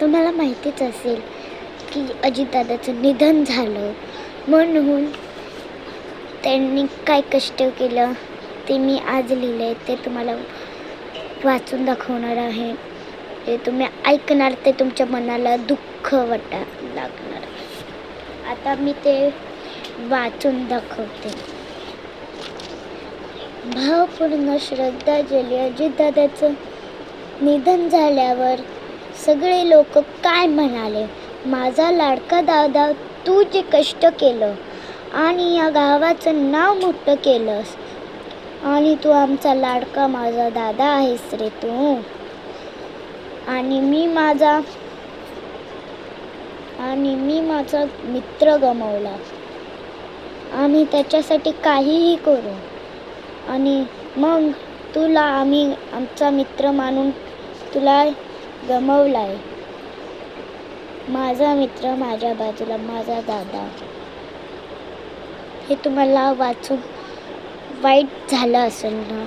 तुम्हाला माहितीच असेल की अजितदादाचं निधन झालं, म्हणून त्यांनी काय कष्ट केलं ते मी आज लिहिलं आहे. ते तुम्हाला वाचून दाखवणार आहे. ते तुम्ही ऐकणार, ते तुमच्या मनाला दुःख लागणार. आता मी ते वाचून दाखवते. भावपूर्ण श्रद्धांजली. अजितदादाचं निधन झाल्यावर सगळे लोक काय म्हणाले, माझा लाडका दादा, तू जे कष्ट केलं आणि या गावाचं नाव मोठं केलंस, आणि तू आमचा लाडका माझा दादा आहेस रे तू. आणि मी माझा मित्र गमावला. आम्ही त्याच्यासाठी काहीही करू, आणि मग तुला आम्ही आमचा मित्र मानून तुला गमावलाय. माझा मित्र माझ्या बाजूला, माझा दादा. हे तुम्हाला वाचून वाईट झालं असेल ना.